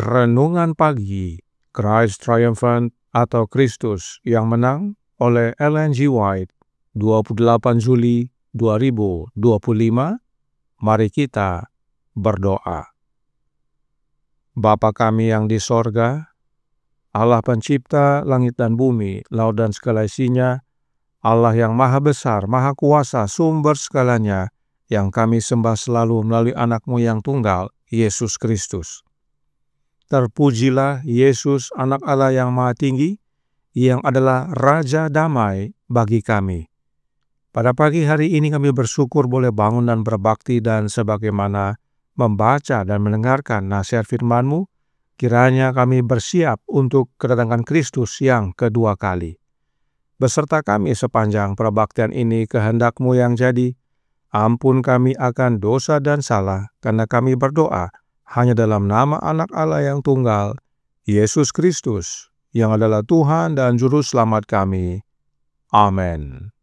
Renungan Pagi, Christ Triumphant atau Kristus yang Menang oleh Ellen G. White, 28 Juli 2025. Mari kita berdoa. Bapa kami yang di sorga, Allah pencipta langit dan bumi, laut dan segala isinya, Allah yang maha besar, maha kuasa, sumber segalanya, yang kami sembah selalu melalui anak-Mu yang tunggal, Yesus Kristus. Terpujilah Yesus, anak Allah yang maha tinggi, yang adalah Raja Damai bagi kami. Pada pagi hari ini kami bersyukur boleh bangun dan berbakti, dan sebagaimana membaca dan mendengarkan nasihat firman-Mu, kiranya kami bersiap untuk kedatangan Kristus yang kedua kali. Beserta kami sepanjang perbaktian ini, kehendak-Mu yang jadi. Ampun kami akan dosa dan salah, karena kami berdoa hanya dalam nama anak Allah yang tunggal, Yesus Kristus, yang adalah Tuhan dan Juru Selamat kami. Amin.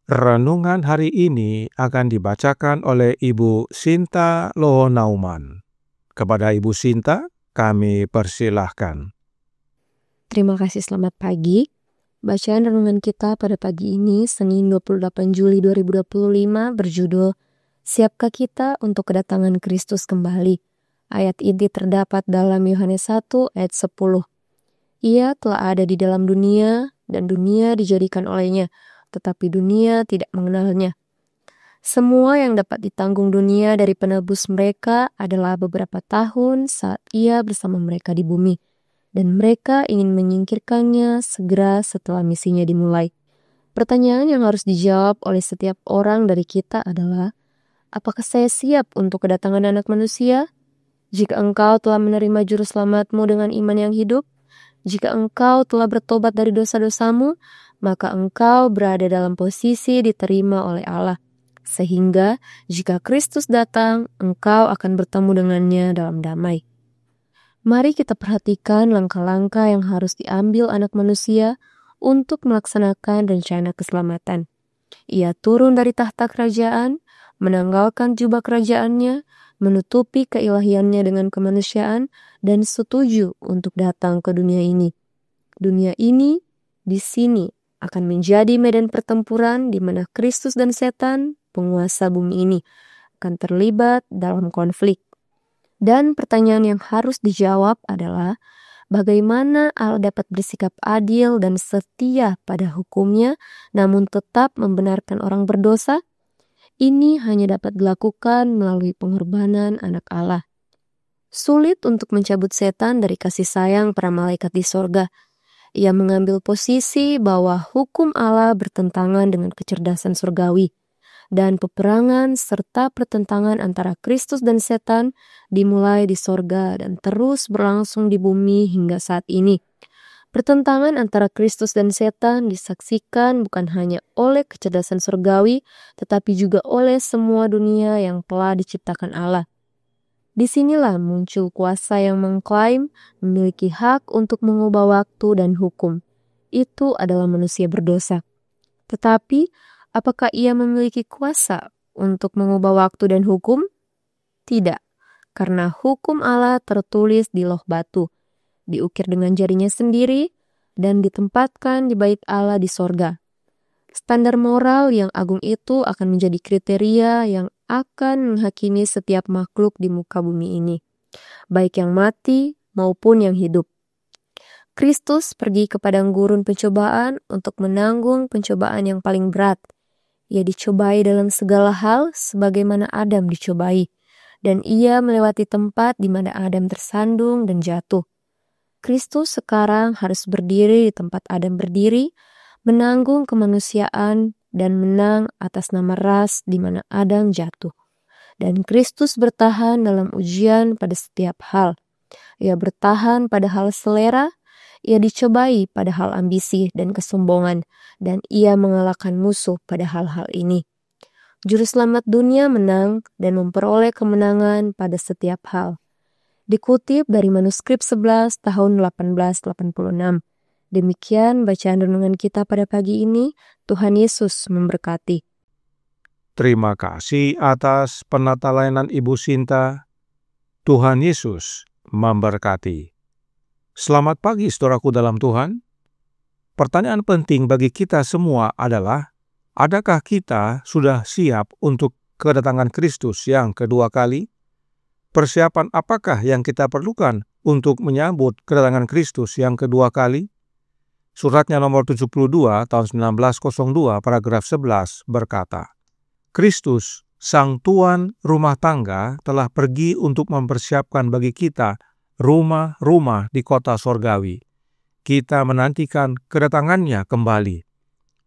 Renungan hari ini akan dibacakan oleh Ibu Sinta Lohonauman. Kepada Ibu Sinta, kami persilahkan. Terima kasih, selamat pagi. Bacaan renungan kita pada pagi ini, Senin 28 Juli 2025, berjudul Siapkah kita untuk kedatangan Kristus kembali? Ayat inti terdapat dalam Yohanes 1 ayat 10. Ia telah ada di dalam dunia, dan dunia dijadikan olehnya, tetapi dunia tidak mengenalnya. Semua yang dapat ditanggung dunia dari penebus mereka adalah beberapa tahun saat ia bersama mereka di bumi, dan mereka ingin menyingkirkannya segera setelah misinya dimulai. Pertanyaan yang harus dijawab oleh setiap orang dari kita adalah, apakah saya siap untuk kedatangan Anak Manusia? Jika engkau telah menerima Juru Selamat-Mu dengan iman yang hidup, jika engkau telah bertobat dari dosa-dosamu, maka engkau berada dalam posisi diterima oleh Allah. Sehingga jika Kristus datang, engkau akan bertemu dengannya dalam damai. Mari kita perhatikan langkah-langkah yang harus diambil Anak Manusia untuk melaksanakan rencana keselamatan. Ia turun dari tahta kerajaan, menanggalkan jubah kerajaannya, menutupi keilahiannya dengan kemanusiaan, dan setuju untuk datang ke dunia ini. Dunia ini, di sini, akan menjadi medan pertempuran di mana Kristus dan setan, penguasa bumi ini, akan terlibat dalam konflik. Dan pertanyaan yang harus dijawab adalah, bagaimana Allah dapat bersikap adil dan setia pada hukumnya, namun tetap membenarkan orang berdosa? Ini hanya dapat dilakukan melalui pengorbanan anak Allah. Sulit untuk mencabut setan dari kasih sayang para malaikat di sorga. Ia mengambil posisi bahwa hukum Allah bertentangan dengan kecerdasan surgawi. Dan peperangan serta pertentangan antara Kristus dan setan dimulai di sorga dan terus berlangsung di bumi hingga saat ini. Pertentangan antara Kristus dan setan disaksikan bukan hanya oleh kecerdasan surgawi, tetapi juga oleh semua dunia yang telah diciptakan Allah. Disinilah muncul kuasa yang mengklaim memiliki hak untuk mengubah waktu dan hukum. Itu adalah manusia berdosa. Tetapi, apakah ia memiliki kuasa untuk mengubah waktu dan hukum? Tidak, karena hukum Allah tertulis di loh batu, diukir dengan jarinya sendiri, dan ditempatkan di bait Allah di sorga. Standar moral yang agung itu akan menjadi kriteria yang akan menghakimi setiap makhluk di muka bumi ini, baik yang mati maupun yang hidup. Kristus pergi ke padang gurun pencobaan untuk menanggung pencobaan yang paling berat. Ia dicobai dalam segala hal sebagaimana Adam dicobai, dan ia melewati tempat di mana Adam tersandung dan jatuh. Kristus sekarang harus berdiri di tempat Adam berdiri, menanggung kemanusiaan dan menang atas nama ras di mana Adam jatuh. Dan Kristus bertahan dalam ujian pada setiap hal. Ia bertahan pada hal selera, ia dicobai pada hal ambisi dan kesombongan, dan ia mengalahkan musuh pada hal-hal ini. Juru selamat dunia menang dan memperoleh kemenangan pada setiap hal. Dikutip dari manuskrip 11 tahun 1886. Demikian bacaan renungan kita pada pagi ini. Tuhan Yesus memberkati. Terima kasih atas penata layanan Ibu Sinta. Tuhan Yesus memberkati. Selamat pagi saudaraku dalam Tuhan. Pertanyaan penting bagi kita semua adalah, adakah kita sudah siap untuk kedatangan Kristus yang kedua kali? Persiapan apakah yang kita perlukan untuk menyambut kedatangan Kristus yang kedua kali? Suratnya nomor 72 tahun 1902 paragraf 11 berkata, Kristus, Sang Tuan rumah tangga, telah pergi untuk mempersiapkan bagi kita rumah-rumah di kota sorgawi. Kita menantikan kedatangannya kembali.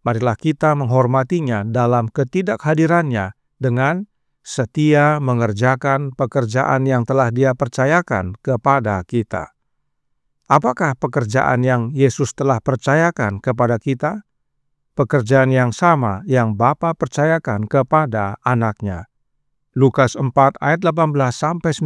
Marilah kita menghormatinya dalam ketidakhadirannya dengan setia mengerjakan pekerjaan yang telah Dia percayakan kepada kita. Apakah pekerjaan yang Yesus telah percayakan kepada kita? Pekerjaan yang sama yang Bapa percayakan kepada anaknya. Lukas 4 ayat 18-19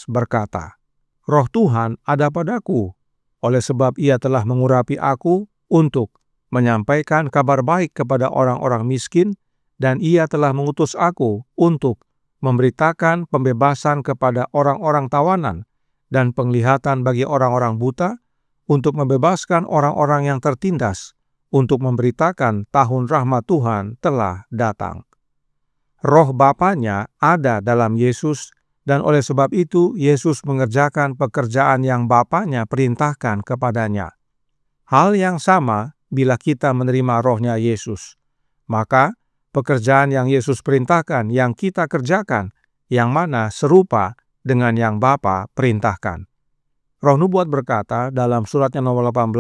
berkata, Roh Tuhan ada padaku, oleh sebab Ia telah mengurapi aku untuk menyampaikan kabar baik kepada orang-orang miskin, dan Ia telah mengutus aku untuk memberitakan pembebasan kepada orang-orang tawanan dan penglihatan bagi orang-orang buta, untuk membebaskan orang-orang yang tertindas, untuk memberitakan tahun rahmat Tuhan telah datang. Roh Bapanya ada dalam Yesus, dan oleh sebab itu Yesus mengerjakan pekerjaan yang Bapanya perintahkan kepadanya. Hal yang sama bila kita menerima rohnya Yesus. Maka pekerjaan yang Yesus perintahkan yang kita kerjakan, yang mana serupa dengan yang Bapa perintahkan. Roh Nubuat berkata dalam suratnya nomor 18,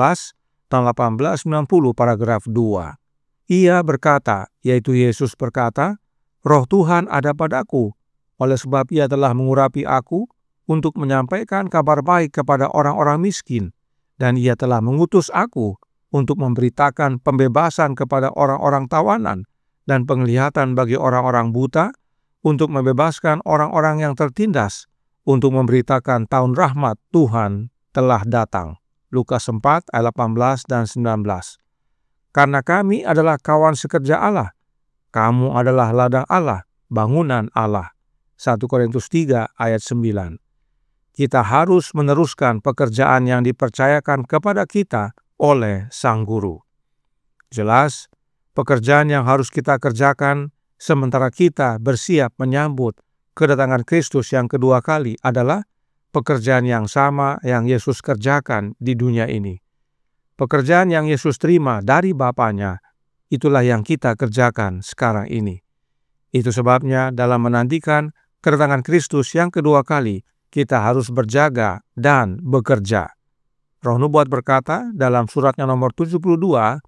tahun 1890 paragraf 2. Ia berkata, yaitu Yesus berkata, Roh Tuhan ada padaku, oleh sebab Ia telah mengurapi aku untuk menyampaikan kabar baik kepada orang-orang miskin, dan Ia telah mengutus aku untuk memberitakan pembebasan kepada orang-orang tawanan dan penglihatan bagi orang-orang buta, untuk membebaskan orang-orang yang tertindas, untuk memberitakan tahun rahmat Tuhan telah datang. Lukas 4 ayat 18 dan 19. Karena kami adalah kawan sekerja Allah, kamu adalah ladang Allah, bangunan Allah. 1 Korintus 3 ayat 9. Kita harus meneruskan pekerjaan yang dipercayakan kepada kita oleh Sang Guru. Jelas, pekerjaan yang harus kita kerjakan sementara kita bersiap menyambut kedatangan Kristus yang kedua kali adalah pekerjaan yang sama yang Yesus kerjakan di dunia ini. Pekerjaan yang Yesus terima dari Bapanya, itulah yang kita kerjakan sekarang ini. Itu sebabnya dalam menantikan kedatangan Kristus yang kedua kali, kita harus berjaga dan bekerja. Roh Nubuat berkata dalam suratnya nomor 72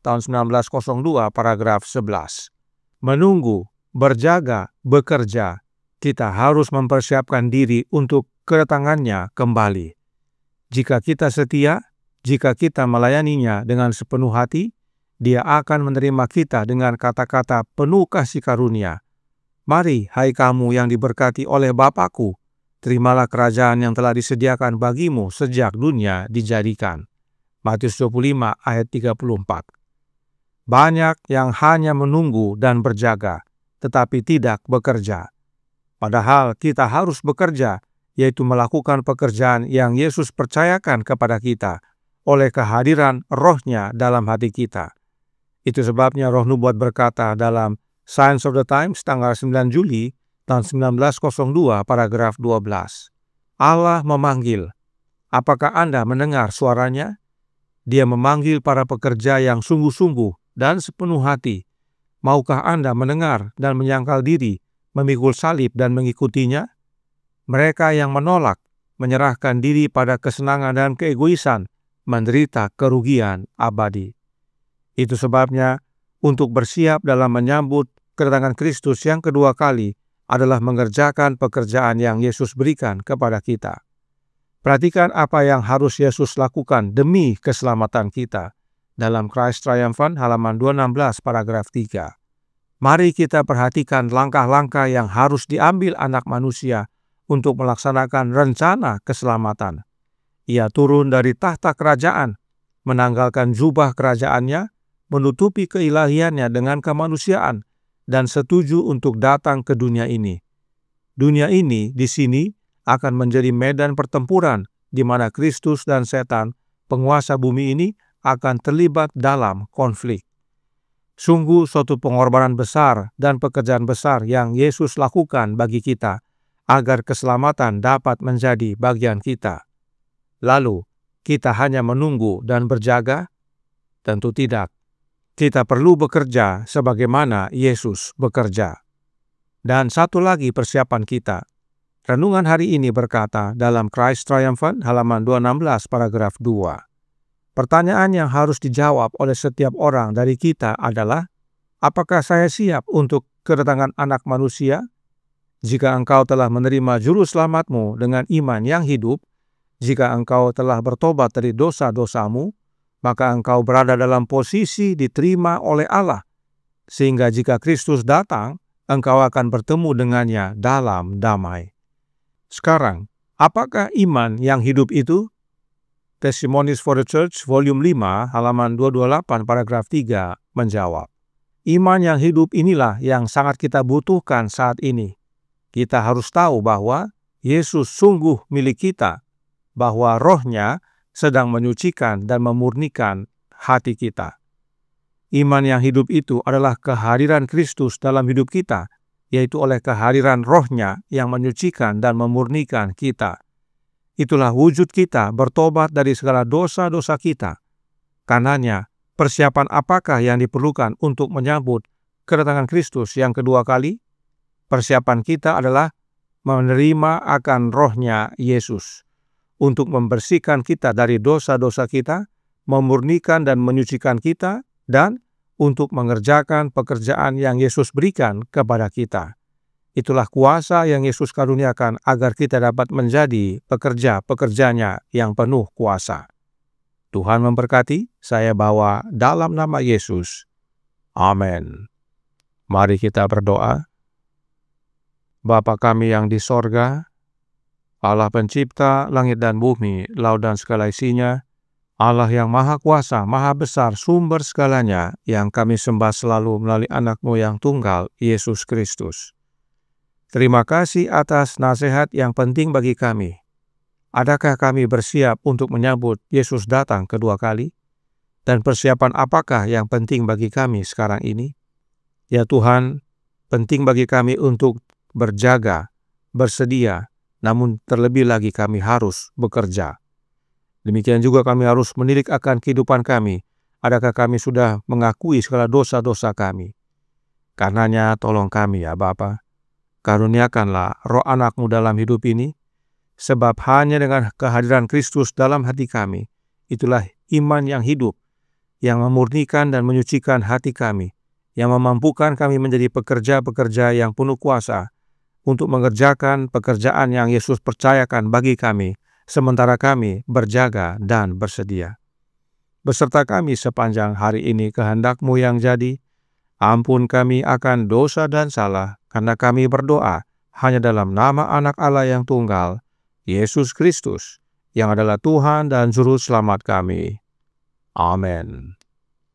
tahun 1902 paragraf 11. Menunggu, berjaga, bekerja, kita harus mempersiapkan diri untuk kedatangannya kembali. Jika kita setia, jika kita melayaninya dengan sepenuh hati, Dia akan menerima kita dengan kata-kata penuh kasih karunia. Mari, hai kamu yang diberkati oleh Bapa-Ku, terimalah kerajaan yang telah disediakan bagimu sejak dunia dijadikan. Matius 25 ayat 34. Banyak yang hanya menunggu dan berjaga, tetapi tidak bekerja. Padahal kita harus bekerja, yaitu melakukan pekerjaan yang Yesus percayakan kepada kita oleh kehadiran Roh-Nya dalam hati kita. Itu sebabnya Roh Nubuat berkata dalam Signs of the Times tanggal 9 Juli tahun 1902 paragraf 12. Allah memanggil. Apakah Anda mendengar suaranya? Dia memanggil para pekerja yang sungguh-sungguh dan sepenuh hati. Maukah Anda mendengar dan menyangkal diri, memikul salib dan mengikutinya? Mereka yang menolak, menyerahkan diri pada kesenangan dan keegoisan, menderita kerugian abadi. Itu sebabnya, untuk bersiap dalam menyambut kedatangan Kristus yang kedua kali adalah mengerjakan pekerjaan yang Yesus berikan kepada kita. Perhatikan apa yang harus Yesus lakukan demi keselamatan kita. Dalam Christ Triumphant halaman 216 paragraf 3. Mari kita perhatikan langkah-langkah yang harus diambil Anak Manusia untuk melaksanakan rencana keselamatan. Ia turun dari tahta kerajaan, menanggalkan jubah kerajaannya, menutupi keilahiannya dengan kemanusiaan, dan setuju untuk datang ke dunia ini. Dunia ini di sini akan menjadi medan pertempuran di mana Kristus dan setan, penguasa bumi ini, akan terlibat dalam konflik. Sungguh suatu pengorbanan besar dan pekerjaan besar yang Yesus lakukan bagi kita agar keselamatan dapat menjadi bagian kita. Lalu, kita hanya menunggu dan berjaga? Tentu tidak. Kita perlu bekerja sebagaimana Yesus bekerja. Dan satu lagi persiapan kita. Renungan hari ini berkata dalam Christ Triumphant halaman 216 paragraf 2. Pertanyaan yang harus dijawab oleh setiap orang dari kita adalah, apakah saya siap untuk kedatangan Anak Manusia? Jika engkau telah menerima juru selamatmu dengan iman yang hidup, jika engkau telah bertobat dari dosa-dosamu, maka engkau berada dalam posisi diterima oleh Allah, sehingga jika Kristus datang, engkau akan bertemu dengannya dalam damai. Sekarang, apakah iman yang hidup itu? Testimonies for the Church, volume 5, halaman 228, paragraf 3, menjawab. Iman yang hidup inilah yang sangat kita butuhkan saat ini. Kita harus tahu bahwa Yesus sungguh milik kita, bahwa Roh-Nya sedang menyucikan dan memurnikan hati kita. Iman yang hidup itu adalah kehadiran Kristus dalam hidup kita, yaitu oleh kehadiran Roh-Nya yang menyucikan dan memurnikan kita. Itulah wujud kita bertobat dari segala dosa-dosa kita. Karenanya, persiapan apakah yang diperlukan untuk menyambut kedatangan Kristus yang kedua kali? Persiapan kita adalah menerima akan Roh-Nya Yesus untuk membersihkan kita dari dosa-dosa kita, memurnikan dan menyucikan kita, dan untuk mengerjakan pekerjaan yang Yesus berikan kepada kita. Itulah kuasa yang Yesus karuniakan agar kita dapat menjadi pekerja-pekerjanya yang penuh kuasa. Tuhan memberkati, saya bawa dalam nama Yesus. Amin. Mari kita berdoa. Bapa kami yang di sorga, Allah pencipta langit dan bumi, laut dan segala isinya, Allah yang maha kuasa, maha besar, sumber segalanya, yang kami sembah selalu melalui Anak-Mu yang tunggal, Yesus Kristus. Terima kasih atas nasihat yang penting bagi kami. Adakah kami bersiap untuk menyambut Yesus datang kedua kali? Dan persiapan apakah yang penting bagi kami sekarang ini? Ya Tuhan, penting bagi kami untuk berjaga, bersedia, namun terlebih lagi kami harus bekerja. Demikian juga kami harus menilik akan kehidupan kami. Adakah kami sudah mengakui segala dosa-dosa kami? Karenanya tolong kami ya Bapa. Karuniakanlah Roh Anak-Mu dalam hidup ini, sebab hanya dengan kehadiran Kristus dalam hati kami, itulah iman yang hidup, yang memurnikan dan menyucikan hati kami, yang memampukan kami menjadi pekerja-pekerja yang penuh kuasa, untuk mengerjakan pekerjaan yang Yesus percayakan bagi kami, sementara kami berjaga dan bersedia. Beserta kami sepanjang hari ini kehendak-Mu yang jadi, ampun kami akan dosa dan salah, karena kami berdoa hanya dalam nama Anak Allah yang tunggal, Yesus Kristus, yang adalah Tuhan dan Juru Selamat kami. Amin.